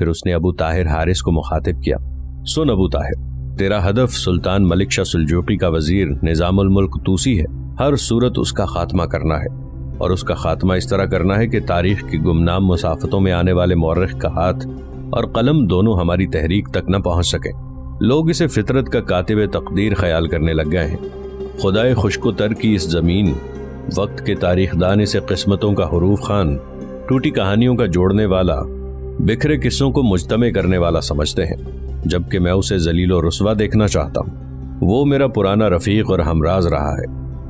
پھر اس نے ابو طاہر حارث کو مخاطب کیا، سن ابو طاہر، تیرا ہدف سلطان ملک شاہ سلجوقی کا وزیر نظام الملک طوسی ہے، ہر صورت اس کا خاتمہ کرنا ہے، اور اس کا خاتمہ اس طرح کرنا ہے کہ تاریخ کی گمنام مسافتوں میں آنے والے مورخ کا ہاتھ اور قلم دونوں ہماری تحریک تک نہ پہنچ سکیں۔ لوگ اسے فطرت کا کاتب تقدیر خیال کرنے لگ گئے ہیں۔ خدائے خشک و تر کی اس زمین، وقت کے تاریخ دان اسے قسمتوں کا حروف خوان، ٹوٹی کہانیوں کا جوڑنے والا، بکھرے قصوں کو مجتمع کرنے والا سمجھتے ہیں، جبکہ میں اسے ذلیل و رسوا دیکھنا چاہتا ہوں۔ وہ میرا پرانا رفیق اور ہمراز رہا ہے۔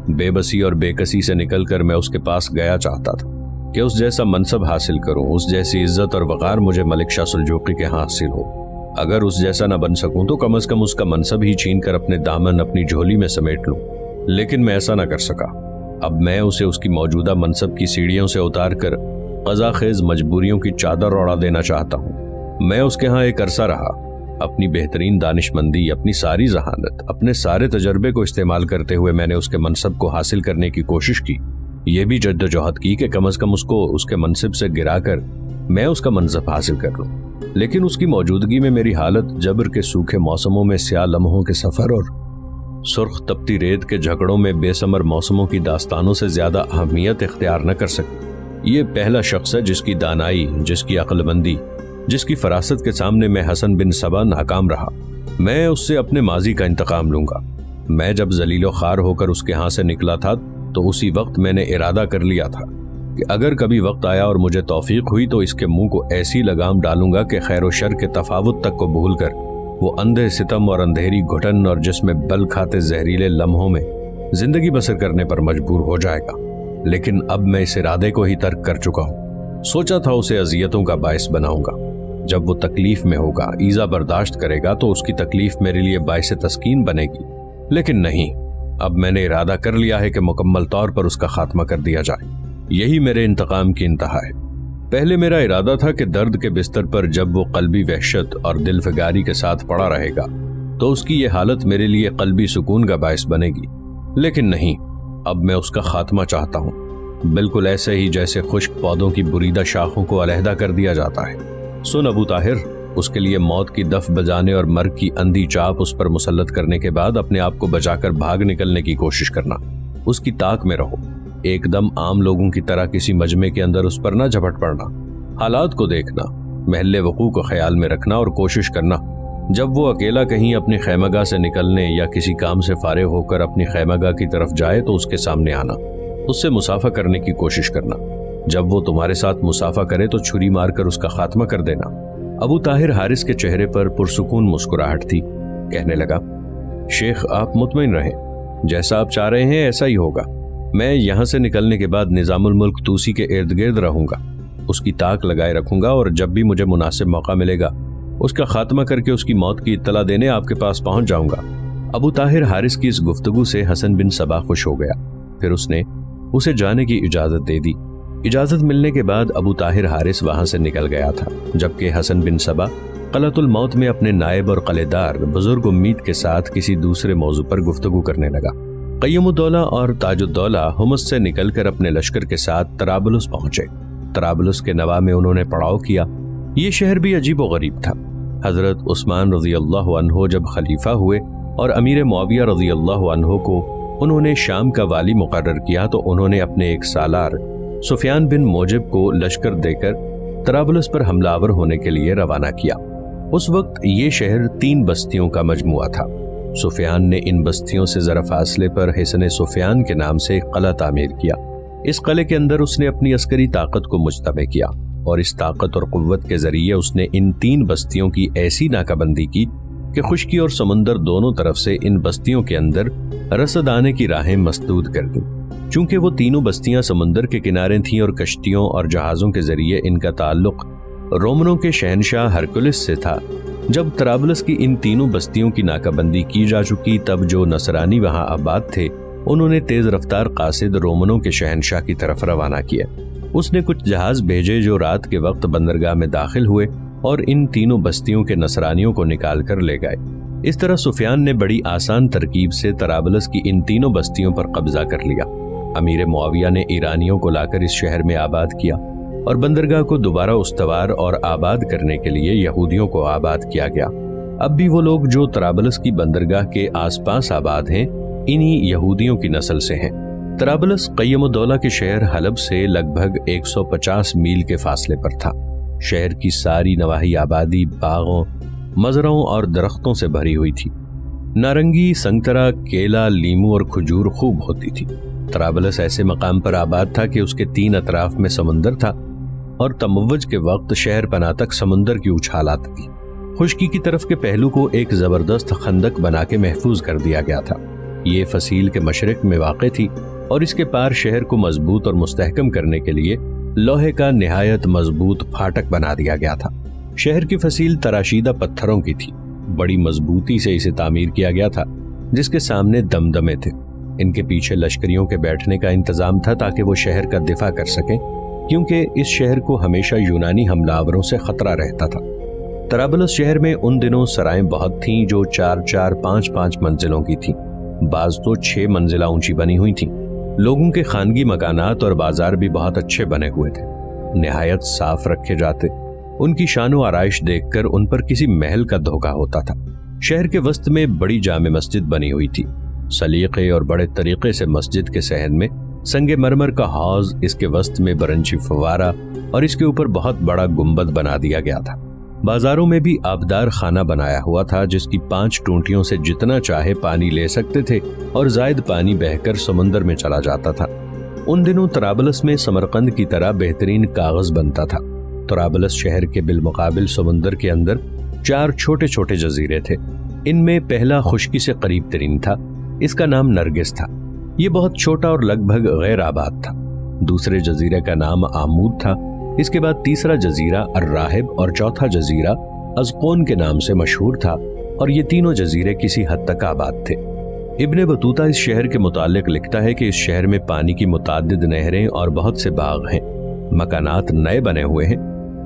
بے بسی اور بے کسی سے نکل کر میں اس کے پاس گیا چاہتا تھا کہ اس جیسا منصب حاصل کروں، اس جیسی عزت اور وقار مجھے ملک شاہ سلجوقی کے ہاں حاصل ہو۔ اگر اس جیسا نہ بن سکوں تو کم از کم اس کا منصب ہی چھین کر اپنے دامن اپنی جھولی میں سمیٹ لوں، لیکن میں ایسا نہ کر سکا۔ اب میں اسے اس کی موجودہ منصب کی سیڑھیوں سے اتار کر قضا خیز مجبوریوں کی چادر اوڑا دینا چاہتا ہوں۔ میں اس کے ہاں ایک عرصہ رہا، اپنی بہترین دانش مندی، اپنی ساری ذہانت، اپنے سارے تجربے کو استعمال کرتے ہوئے میں نے اس کے منصب کو حاصل کرنے کی کوشش کی، یہ بھی جد و جہد کی کہ کم از کم اس کو اس کے منصب سے گرا کر میں اس کا منصب حاصل کر لوں، لیکن اس کی موجودگی میں میری حالت جبر کے سوکھے موسموں میں سیاہ لمحوں کے سفر اور سرخ تپتی ریت کے جھگڑوں میں بے ثمر موسموں کی داستانوں سے زیادہ اہمیت اختیار نہ کر سکی۔ یہ پہلا شخص ہے جس کی دانائی، جس کی عقل مندی، جس کی فراست کے سامنے میں حسن بن صبا ناکام رہا۔ میں اس سے اپنے ماضی کا انتقام لوں گا۔ میں جب ذلیل و خوار ہو کر اس کے ہاں سے نکلا تھا تو اسی وقت میں نے ارادہ کر لیا تھا کہ اگر کبھی وقت آیا اور مجھے توفیق ہوئی تو اس کے منہ کو ایسی لگام ڈالوں گا کہ خیر و شر کے تفاوت تک کو بھول کر وہ اندھے ستم اور اندھیری گھٹن اور جس میں بل کھاتے زہریلے لمحوں میں زندگی بسر کرنے پر مجبور ہو جائے گا۔ لیکن اب میں اس ارادے کو ہی ترک کر چکا ہوں۔ سوچا تھا اسے اذیتوں کا باعث بناؤں گا، جب وہ تکلیف میں ہوگا، ایذا برداشت کرے گا تو اس کی تکلیف میرے لیے باعث تسکین بنے گی، لیکن نہیں، اب میں نے ارادہ کر لیا ہے کہ مکمل طور پر اس کا خاتمہ کر دیا جائے۔ یہی میرے انتقام کی انتہا ہے۔ پہلے میرا ارادہ تھا کہ درد کے بستر پر جب وہ قلبی وحشت اور دل فگاری کے ساتھ پڑا رہے گا تو اس کی یہ حالت میرے لیے قلبی سکون کا باعث بنے گی، لیکن نہیں، اب میں اس کا خاتمہ چاہتا ہوں، بالکل ایسے ہی جیسے خشک پودوں کی بریدہ شاخوں کو علیحدہ کر دیا جاتا ہے۔ سن ابو طاہر، اس کے لیے موت کی دف بجانے اور مرگ کی اندھی چاپ اس پر مسلط کرنے کے بعد اپنے آپ کو بچا کر بھاگ نکلنے کی کوشش کرنا، اس کی طاق میں رہو، ایک دم عام لوگوں کی طرح کسی مجمع کے اندر اس پر نہ جھپٹ پڑنا، حالات کو دیکھنا، محل وقوع کو خیال میں رکھنا اور کوشش کرنا جب وہ اکیلا کہیں اپنی خیمگاہ سے نکلنے یا کسی کام سے فارغ ہو کر اپنی خیمگاہ کی طرف جائے تو اس کے سامنے آنا، اس سے مصافحہ کرنے کی کوشش کرنا، جب وہ تمہارے ساتھ مصافحہ کرے تو چھری مار کر اس کا خاتمہ کر دینا۔ ابو طاہر حارث کے چہرے پر پرسکون مسکراہٹ تھی، کہنے لگا، شیخ آپ مطمئن رہیں، جیسا آپ چاہ رہے ہیں ایسا ہی ہوگا۔ میں یہاں سے نکلنے کے بعد نظام الملک طوسی کے ارد گرد رہوں گا، اس کی طاق لگائے رکھوں گا اور جب بھی مجھے مناسب موقع ملے گا اس کا خاتمہ کر کے اس کی موت کی اطلاع دینے آپ کے پاس پہنچ جاؤں گا۔ ابو طاہر حارث کی اس گفتگو سے حسن بن صبا خوش ہو گیا، پھر اس نے اسے جانے کی اجازت دے دی۔ اجازت ملنے کے بعد ابو طاہر حارث وہاں سے نکل گیا تھا، جبکہ حسن بن صبا قلعۃ الموت میں اپنے نائب اور قلعےدار بزرگ امید کے ساتھ کسی دوسرے موضوع پر گفتگو کرنے لگا۔ قیم الدولہ اور تاج الدولہ حمص سے نکل کر اپنے لشکر کے ساتھ طرابلس پہنچے۔ طرابلس کے نوا میں انہوں نے پڑاؤ کیا۔ یہ شہر بھی عجیب و غریب تھا۔ حضرت عثمان رضی اللہ عنہ جب خلیفہ ہوئے اور امیر معاویہ رضی اللہ عنہ کو انہوں نے شام کا والی مقرر کیا تو انہوں نے اپنے ایک سالار سفیان بن موجب کو لشکر دے کر طرابلس پر حملہ آور ہونے کے لیے روانہ کیا۔ اس وقت یہ شہر 3 بستیوں کا مجموعہ تھا۔ سفیان نے ان بستیوں سے ذرا فاصلے پر حصن سفیان کے نام سے ایک قلعہ تعمیر کیا۔ اس قلعے کے اندر اس نے اپنی عسکری طاقت کو مجتمع کیا اور اس طاقت اور قوت کے ذریعے اس نے ان 3 بستیوں کی ایسی ناکہ بندی کی کہ خشکی اور سمندر دونوں طرف سے ان بستیوں کے اندر رسد آنے کی راہیں مسدود کر دیں۔ چونکہ وہ تینوں بستیاں سمندر کے کنارے تھیں اور کشتیوں اور جہازوں کے ذریعے ان کا تعلق رومنوں کے شہنشاہ ہرکلس سے تھا، جب طرابلس کی ان تینوں بستیوں کی ناکہ بندی کی جا چکی تب جو نصرانی وہاں آباد تھے انہوں نے تیز رفتار قاصد رومنوں کے شہنشاہ کی طرف روانہ کیا۔ اس نے کچھ جہاز بھیجے جو رات کے وقت بندرگاہ میں داخل ہوئے اور ان تینوں بستیوں کے نصرانیوں کو نکال کر لے گئے۔ اس طرح سفیان نے بڑی آسان ترکیب سے طرابلس کی ان تینوں بستیوں پر قبضہ کر لیا۔ امیر معاویہ نے ایرانیوں کو لا کر اس شہر میں آباد کیا اور بندرگاہ کو دوبارہ استوار اور آباد کرنے کے لیے یہودیوں کو آباد کیا گیا۔ اب بھی وہ لوگ جو طرابلس کی بندرگاہ کے آس پاس آباد ہیں انہی یہودیوں کی نسل سے ہیں۔ طرابلس قیم الدولہ کے شہر حلب سے لگ بھگ 150 میل کے فاصلے پر تھا۔ شہر کی ساری نواحی آبادی باغوں، مزرعوں اور درختوں سے بھری ہوئی تھی۔ نارنگی، سنگترا، کیلا، لیمو اور کھجور خوب ہوتی تھی۔ طرابلس ایسے مقام پر آباد تھا کہ اس کے 3 اطراف میں سمندر تھا اور تموج کے وقت شہر پناہ تک سمندر کی اچھالات تھی۔ خشکی کی طرف کے پہلو کو ایک زبردست خندق بنا کے محفوظ کر دیا گیا تھا۔ یہ فصیل کے مشرق میں واقع تھی اور اس کے پار شہر کو مضبوط اور مستحکم کرنے کے لیے لوہے کا نہایت مضبوط پھاٹک بنا دیا گیا تھا۔ شہر کی فصیل تراشیدہ پتھروں کی تھی۔ بڑی مضبوطی سے اسے تعمیر کیا گیا تھا، جس کے سامنے دمدمے تھے۔ ان کے پیچھے لشکریوں کے بیٹھنے کا انتظام تھا تاکہ وہ شہر کا دفاع کر سکیں، کیونکہ اس شہر کو ہمیشہ یونانی حملہ آوروں سے خطرہ رہتا تھا۔ طرابلس شہر میں ان دنوں سرائیں بہت تھیں جو 4-4، 5-5 منزلوں کی تھیں، بعض تو 6 منزلہ اونچی بنی ہوئی تھیں۔ لوگوں کے خانگی مکانات اور بازار بھی بہت اچھے بنے ہوئے تھے، نہایت صاف رکھے جاتے۔ ان کی شان و آرائش دیکھ کر ان پر کسی محل کا دھوکہ ہوتا تھا۔ شہر کے وسط میں بڑی جامع مسجد بنی ہوئی تھی۔ سلیقے اور بڑے طریقے سے مسجد کے صحن میں سنگ مرمر کا حوض، اس کے وسط میں برنچی فوارہ اور اس کے اوپر بہت بڑا گنبد بنا دیا گیا تھا۔ بازاروں میں بھی آبدار خانہ بنایا ہوا تھا، جس کی 5 ٹونٹیوں سے جتنا چاہے پانی لے سکتے تھے اور زائد پانی بہہ کر سمندر میں چلا جاتا تھا۔ ان دنوں طرابلس میں سمرقند کی طرح بہترین کاغذ بنتا تھا۔ طرابلس شہر کے بالمقابل سمندر کے اندر 4 چھوٹے چھوٹے جزیرے تھے۔ ان میں پہلا خشکی سے قریب ترین تھا، اس کا نام نرگس تھا۔ یہ بہت چھوٹا اور لگ بھگ غیر آباد تھا۔ دوسرے جزیرے کا نام آمود تھا، اس کے بعد تیسرا جزیرہ الراہب اور چوتھا جزیرہ ازقون کے نام سے مشہور تھا، اور یہ تینوں جزیرے کسی حد تک آباد تھے۔ ابن بطوطہ اس شہر کے متعلق لکھتا ہے کہ اس شہر میں پانی کی متعدد نہریں اور بہت سے باغ ہیں، مکانات نئے بنے ہوئے ہیں۔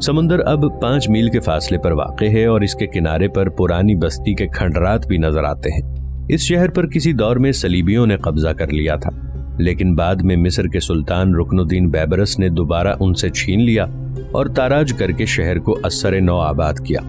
سمندر اب 5 میل کے فاصلے پر واقع ہے اور اس کے کنارے پر پرانی بستی کے کھنڈرات بھی نظر آتے ہیں۔ اس شہر پر کسی دور میں صلیبیوں نے قبضہ کر لیا تھا، لیکن بعد میں مصر کے سلطان رکن الدین بیبرس نے دوبارہ ان سے چھین لیا اور تاراج کر کے شہر کو اثر نو آباد کیا۔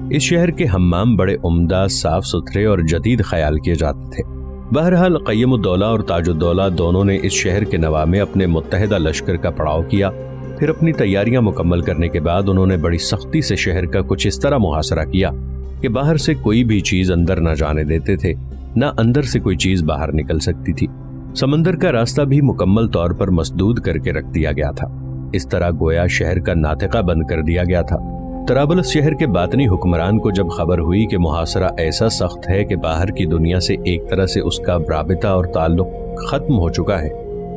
اس شہر کے حمام بڑے عمدہ، صاف ستھرے اور جدید خیال کیے جاتے تھے۔ بہرحال قیم الدولہ اور تاج الدولہ دونوں نے اس شہر کے نواح میں اپنے متحدہ لشکر کا پڑاؤ کیا۔ پھر اپنی تیاریاں مکمل کرنے کے بعد انہوں نے بڑی سختی سے شہر کا کچھ اس طرح محاصرہ کیا کہ باہر سے کوئی بھی چیز اندر نہ جانے دیتے تھے، نہ اندر سے کوئی چیز باہر نکل سکتی تھی۔ سمندر کا راستہ بھی مکمل طور پر مسدود کر کے رکھ دیا گیا تھا۔ اس طرح گویا شہر کا ناطقہ بند کر دیا گیا تھا۔ طرابلس شہر کے باطنی حکمران کو جب خبر ہوئی کہ محاصرہ ایسا سخت ہے کہ باہر کی دنیا سے ایک طرح سے اس کا رابطہ اور تعلق ختم ہو چکا ہے،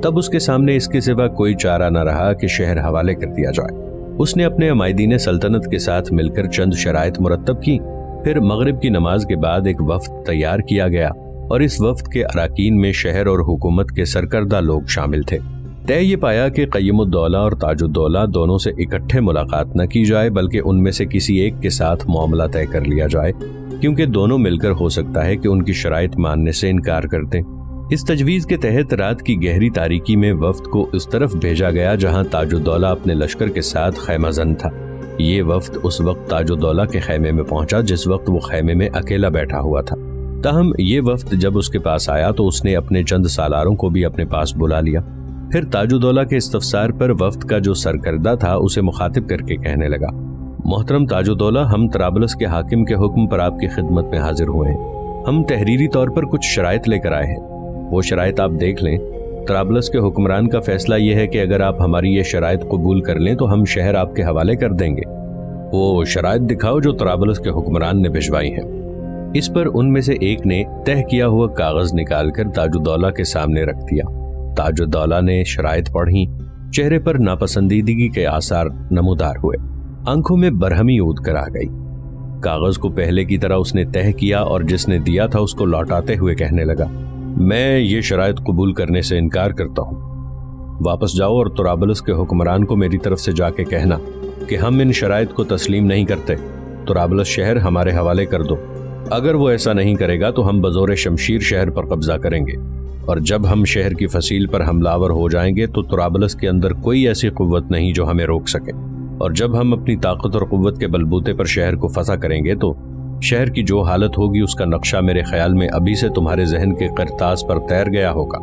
تب اس کے سامنے اس کے سوا کوئی چارہ نہ رہا کہ شہر حوالے کر دیا جائے۔ اس نے اپنے عمائدین سلطنت کے ساتھ مل کر چند شرائط مرتب کی۔ پھر مغرب کی نماز کے بعد ایک وفد تیار کیا گیا اور اس وفد کے اراکین میں شہر اور حکومت کے سرکردہ لوگ شامل تھے۔ طے یہ پایا کہ قیم الدولہ اور تاج الدولہ دونوں سے اکٹھے ملاقات نہ کی جائے، بلکہ ان میں سے کسی ایک کے ساتھ معاملہ طے کر لیا جائے، کیونکہ دونوں مل کر ہو سکتا ہے کہ ان کی شرائط ماننے سے انکار کر دیں۔ اس تجویز کے تحت رات کی گہری تاریکی میں وفد کو اس طرف بھیجا گیا جہاں تاج الدولہ اپنے لشکر کے ساتھ خیمہ زن تھا۔ یہ وفد اس وقت تاج الدولہ کے خیمے میں پہنچا جس وقت وہ خیمے میں اکیلا بیٹھا ہوا تھا۔ تاہم یہ وفد جب اس کے پاس آیا تو اس نے اپنے چند سالاروں کو بھی اپنے پاس بلا لیا۔ پھر تاج الدولہ کے استفسار پر وفد کا جو سرکردہ تھا اسے مخاطب کر کے کہنے لگا، محترم تاج الدولہ، ہم طرابلس کے حاکم کے حکم پر آپ کی خدمت میں حاضر ہوئے ہیں۔ ہم تحریری طور پر کچھ شرائط لے کر آئے ہیں، وہ شرائط آپ دیکھ لیں۔ طرابلس کے حکمران کا فیصلہ یہ ہے کہ اگر آپ ہماری یہ شرائط قبول کر لیں تو ہم شہر آپ کے حوالے کر دیں گے۔ وہ شرائط دکھاؤ جو طرابلس کے حکمران نے بھجوائی ہیں۔ اس پر ان میں سے ایک نے طے کیا ہوا کاغذ نکال کر تاج الدولہ کے سامنے رکھ دیا۔ تاج الدولہ نے شرائط پڑھی، چہرے پر ناپسندیدگی کے آثار نمودار ہوئے، آنکھوں میں برہمی اود کر آ گئی۔ کاغذ کو پہلے کی طرح اس نے طے کیا اور جس نے دیا تھا اس کو لوٹاتے ہوئے کہنے لگا، میں یہ شرائط قبول کرنے سے انکار کرتا ہوں۔ واپس جاؤ اور طرابلس کے حکمران کو میری طرف سے جا کے کہنا کہ ہم ان شرائط کو تسلیم نہیں کرتے، طرابلس شہر ہمارے حوالے کر دو۔ اگر وہ ایسا نہیں کرے گا تو ہم بزور شمشیر شہر پر قبضہ کریں گے اور جب ہم شہر کی فصیل پر حملہ ہو جائیں گے تو طرابلس کے اندر کوئی ایسی قوت نہیں جو ہمیں روک سکے، اور جب ہم اپنی طاقت اور قوت کے بلبوتے پر شہر کو فتح کریں گے تو شہر کی جو حالت ہوگی اس کا نقشہ میرے خیال میں ابھی سے تمہارے ذہن کے کرتاز پر تیر گیا ہوگا۔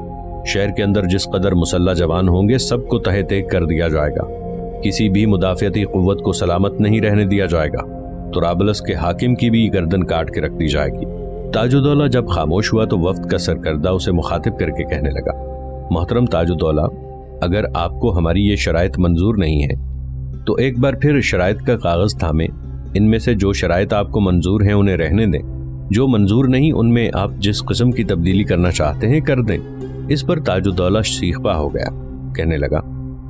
شہر کے اندر جس قدر مسلح جوان ہوں گے سب کو تہہ تیگ کر دیا جائے گا، کسی بھی مدافعتی قوت کو سلامت نہیں رہنے دیا جائے گا، طرابلس کے حاکم کی بھی گردن کاٹ کے رکھ دی جائے گی۔ تاج الدولہ جب خاموش ہوا تو وفد کا سرکردہ اسے مخاطب کر کے کہنے لگا، محترم تاج الدولہ، اگر آپ کو ہماری یہ شرائط منظور نہیں ہے تو ایک بار پھر شرائط کا کاغذ تھامیں، ان میں سے جو شرائط آپ کو منظور ہیں انہیں رہنے دیں، جو منظور نہیں ان میں آپ جس قسم کی تبدیلی کرنا چاہتے ہیں کر دیں۔ اس پر تاج الدولہ سیخ پا ہو گیا، کہنے لگا،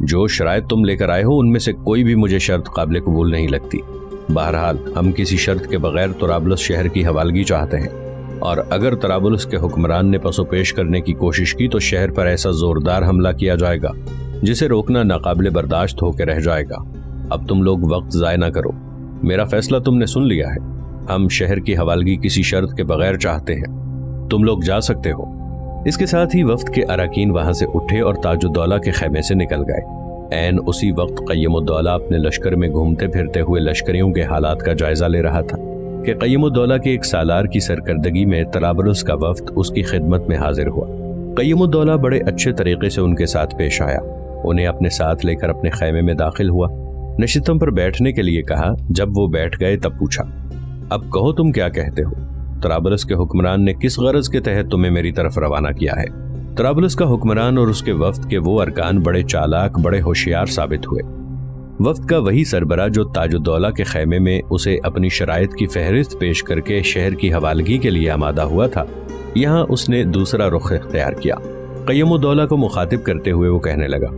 جو شرائط تم لے کر آئے ہو ان میں سے کوئی بھی مجھے شرط قابل قبول نہیں لگتی۔ بہرحال ہم کسی شرط کے بغیر طرابلس شہر کی حوالگی چاہتے ہیں، اور اگر طرابلس کے حکمران نے پس و پیش کرنے کی کوشش کی تو شہر پر ایسا زوردار حملہ کیا جائے گا جسے روکنا ناقابل برداشت ہو کے رہ جائے گا۔ اب تم لوگ وقت ضائع نہ کرو، میرا فیصلہ تم نے سن لیا ہے، ہم شہر کی حوالگی کسی شرط کے بغیر چاہتے ہیں، تم لوگ جا سکتے ہو۔ اس کے ساتھ ہی وفد کے اراکین وہاں سے اٹھے اور تاج الدولہ کے خیمے سے نکل گئے۔ عین اسی وقت قیم الدولہ اپنے لشکر میں گھومتے پھرتے ہوئے لشکریوں کے حالات کا جائزہ لے رہا تھا کہ قیم الدولہ کے ایک سالار کی سرکردگی میں طرابلس کا وفد اس کی خدمت میں حاضر ہوا۔ قیم الدولہ بڑے اچھے طریقے سے ان کے ساتھ پیش آیا، انہیں اپنے ساتھ لے کر اپنے خیمے میں داخل ہوا، نشستوں پر بیٹھنے کے لیے کہا۔ جب وہ بیٹھ گئے تب پوچھا، اب کہو تم کیا کہتے ہو؟ طرابلس کے حکمران نے کس غرض کے تحت تمہیں میری طرف روانہ کیا ہے؟ طرابلس کا حکمران اور اس کے وفد کے وہ ارکان بڑے چالاک، بڑے ہوشیار ثابت ہوئے۔ وفد کا وہی سربراہ جو تاج الدولہ کے خیمے میں اسے اپنی شرائط کی فہرست پیش کر کے شہر کی حوالگی کے لیے آمادہ ہوا تھا، یہاں اس نے دوسرا رخ اختیار کیا۔ قیم الدولہ کو مخاطب کرتے ہوئے وہ کہنے لگا،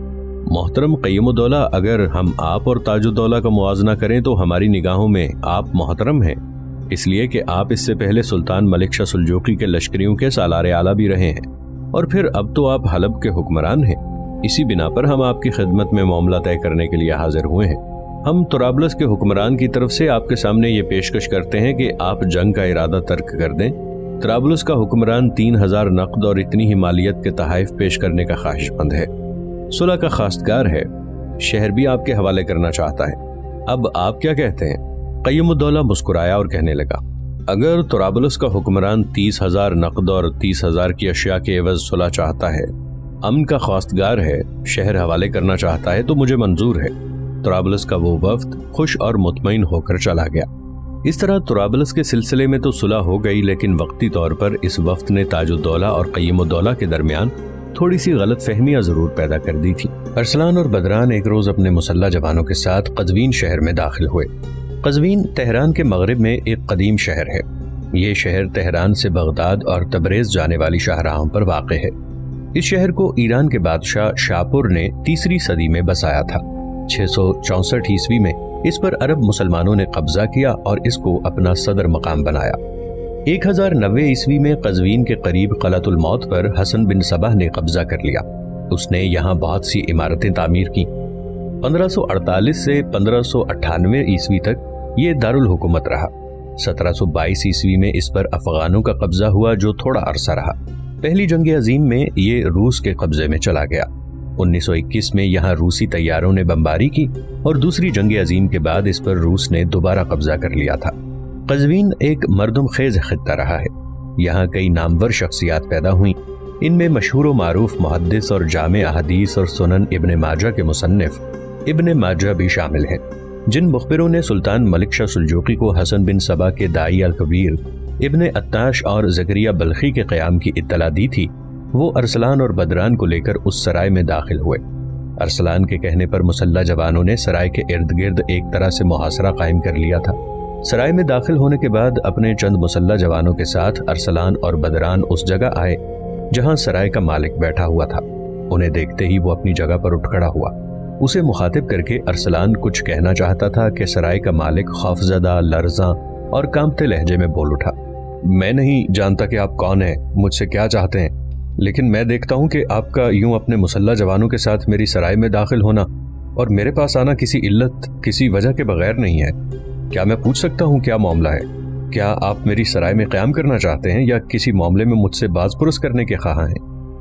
محترم قیم الدولہ، اگر ہم آپ اور تاج الدولہ کا موازنہ کریں تو ہماری نگاہوں میں آپ محترم ہیں، اس لیے کہ آپ اس سے پہلے سلطان ملک شاہ سلجوقی کے لشکریوں کے سالار اعلیٰ بھی رہے ہیں، اور پھر اب تو آپ حلب کے حکمران ہیں۔ اسی بنا پر ہم آپ کی خدمت میں معاملہ طے کرنے کے لیے حاضر ہوئے ہیں۔ ہم طرابلس کے حکمران کی طرف سے آپ کے سامنے یہ پیشکش کرتے ہیں کہ آپ جنگ کا ارادہ ترک کر دیں۔ طرابلس کا حکمران 3000 نقد اور اتنی ہی مالیت کے تحائف پیش کرنے کا خواہش مند ہے، صلح کا خواستگار ہے، شہر بھی آپ کے حوالے کرنا چاہتا ہے۔ اب آپ کیا کہتے ہیں؟ قیم الدولہ مسکرایا اور کہنے لگا، اگر طرابلس کا حکمران 30,000 نقد اور 30,000 کی اشیاء کے عوض صلح چاہتا ہے، امن کا خواستگار ہے، شہر حوالے کرنا چاہتا ہے تو مجھے منظور ہے۔ طرابلس کا وہ وفد خوش اور مطمئن ہو کر چلا گیا۔ اس طرح طرابلس کے سلسلے میں تو صلح ہو گئی، لیکن وقتی طور پر اس وفد نے تاج الدولہ اور قیم الدولہ کے درمیان تھوڑی سی غلط فہمیاں ضرور پیدا کر دی تھی۔ ارسلان اور بدران ایک روز اپنے مسلح جوانوں کے ساتھ قزوین شہر میں داخل ہوئے۔ قزوین تہران کے مغرب میں ایک قدیم شہر ہے۔ یہ شہر تہران سے بغداد اور تبریز جانے والی شاہراہوں پر واقع ہے۔ اس شہر کو ایران کے بادشاہ شاپور نے 3 صدی میں بسایا تھا۔ 664 عیسوی میں اس پر عرب مسلمانوں نے قبضہ کیا اور اس کو اپنا صدر مقام بنایا۔ 1090 عیسوی میں قزوین کے قریب قلعۃ الموت پر حسن بن صبح نے قبضہ کر لیا۔ اس نے یہاں بہت سی عمارتیں تعمیر کی۔ 1548 سے 1598 عیسوی تک یہ دارالحکومت رہا۔ 1722 عیسوی میں اس پر افغانوں کا قبضہ ہوا جو تھوڑا عرصہ رہا۔ پہلی جنگ عظیم میں یہ روس کے قبضے میں چلا گیا۔ 1921 میں یہاں روسی طیاروں نے بمباری کی اور دوسری جنگ عظیم کے بعد اس پر روس نے دوبارہ قبضہ کر لیا تھا۔ قزوین ایک مردم خیز خطہ رہا ہے۔ یہاں کئی نامور شخصیات پیدا ہوئیں۔ ان میں مشہور و معروف محدث اور جامع احادیث اور سنن ابن ماجہ کے مصنف ابن ماجہ بھی شامل ہیں۔ جن مخبروں نے سلطان ملک شاہ سلجوقی کو حسن بن صبا کے داعی الکبیر ابن عطاش اور زکریا بلخی کے قیام کی اطلاع دی تھی، وہ ارسلان اور بدران کو لے کر اس سرائے میں داخل ہوئے۔ ارسلان کے کہنے پر مسلح جوانوں نے سرائے کے ارد گرد ایک طرح سے محاصرہ قائم کر لیا تھا۔ سرائے میں داخل ہونے کے بعد اپنے چند مسلح جوانوں کے ساتھ ارسلان اور بدران اس جگہ آئے جہاں سرائے کا مالک بیٹھا ہوا تھا۔ انہیں دیکھتے ہی وہ اپنی جگہ پر اٹھ کھڑا ہوا۔ اسے مخاطب کر کے ارسلان کچھ کہنا چاہتا تھا کہ سرائے کا مالک خوفزدہ، لرزاں اور کانپتے لہجے میں بول اٹھا، میں نہیں جانتا کہ آپ کون ہیں، مجھ سے کیا چاہتے ہیں، لیکن میں دیکھتا ہوں کہ آپ کا یوں اپنے مسلح جوانوں کے ساتھ میری سرائے میں داخل ہونا اور میرے پاس آنا کسی علت، کسی وجہ کے بغیر نہیں ہے۔ کیا میں پوچھ سکتا ہوں کیا معاملہ ہے؟ کیا آپ میری سرائے میں قیام کرنا چاہتے ہیں یا کسی معاملے میں مجھ سے باز پرس کرنے کے خواہاں ہیں؟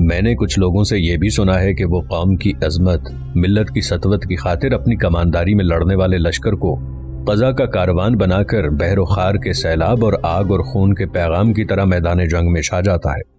میں نے کچھ لوگوں سے یہ بھی سنا ہے کہ وہ قوم کی عظمت، ملت کی سطوت کی خاطر اپنی کمانداری میں لڑنے والے لشکر کو قضا کا کاروان بنا کر بحر و خار کے سیلاب اور آگ اور خون کے پیغام کی طرح میدان جنگ میں چھا جاتا ہے۔